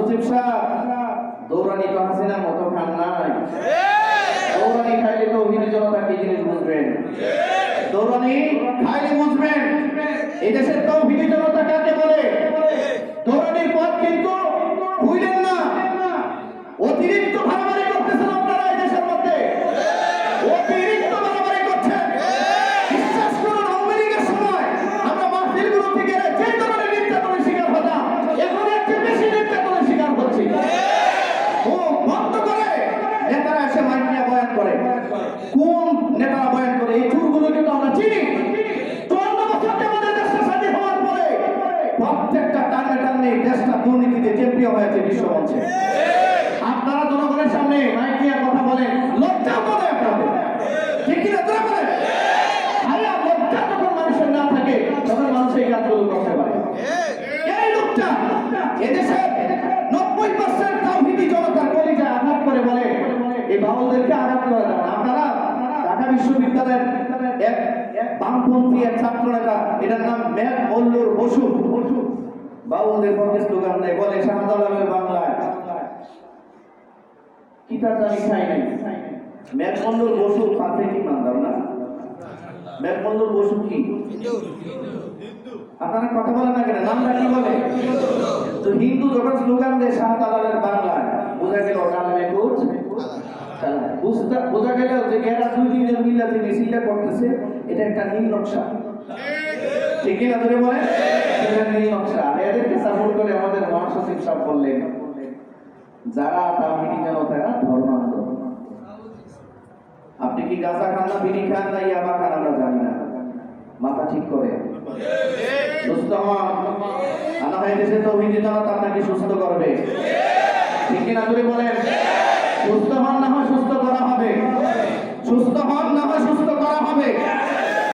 মহাসচিব সাহেব, দৌড়ানি তো হাসিনার মতো খান নাই। দৌড়ানি খাইলে তো অভিযোগ জনতা কি জিনিস বুঝবেন? দৌড়ানি খাইলে বুঝবেন এই দেশের তো অভিযোগ জনতা কাকে বলে। দৌড়ানির পথ কিন্তু ভুলেন না। অতিরিক্ত ভাড়াবাড়ি করতেছেন আপনারা এই দেশের মধ্যে, অতিরিক্ত ভাড়াবাড়ি করছেন। বিশ্বাস করুন, আওয়ামী লীগের সময় আমরা মাহফিলগুলো থেকে যে ধরনের নির্যাতনের শিকার হতাম, এখন এর চেয়ে বেশি নির্যাতনের শিকার হচ্ছি। ও বন্ধ করে নেতারা এসে মাইক নিয়ে বয়ান করে। কোন নেতারা বয়ান করে? এই চুরগুলোকে তো আমরা চিনি। 54 বছর আমাদের দেশটা স্বাধীন হওয়ার পরে প্রত্যেকটা টানে টানে দেশটা দুর্নীতিতে চ্যাম্পিয়ন হয়েছে বিশ্বমঞ্চে। আপনারা জনগণের সামনে মাইক নিয়ে কথা বলেন, লজ্জা করে আপনাদের, ঠিক কিনা? তোরা বলেন আরে লজ্জা যখন মানুষের না থাকে তখন মানুষ এই কাজগুলো করতে পারে। এই লোকটা এদেশের 90% তাওহীদি জনতার কলিজায় আঘাত করে বলে এই বাউলদেরকে আঘাত করা যাবে না। আপনারা ঢাকা বিশ্ববিদ্যালয়ের এক বামপন্থী এক ছাত্র নেতা, এটার নাম মেঘ মল্লুর বসু, বাউলদের পক্ষে স্লোগান দেয়, বলে শাহজালালের বাংলায় কি তার জানি খাই নাই। মেঘ মল্লুর বসু পাত্রিক মানদার না? মেঘ মল্লুর বসু কি? আপনারা কথা বলেন না কেন? নামটা কি বলে? তো হিন্দু যখন স্লোগান দেয় শাহজালালের বাংলায়, বোঝা গেল বোঝা গেল যে এরা দুই দিনের মিলাতে মিছিলটা করতেছে, এটা একটা নীল নকশা, ঠিক কিনা? ধরে বলে এটা নীল নকশা। এদেরকে সাপোর্ট করে আমাদের মহাসচিব সাহেব বললেন, যারা তাওহীদি জনতা ধর্মান্ধ। আপনি কি গাঁজা খান না বিড়ি খান না ইয়াবা খান আমরা জানি না, মাথা ঠিক করে সুস্থ হন। আল্লাহ এই দেশে তাওহীদি জনতা আপনাকে সুস্থ করবে, ঠিক কিনা? ধরে বলেন সুস্থ হন, না হয় সুস্থ করা হবে, সুস্থ হন, না হয় সুস্থ করা হবে।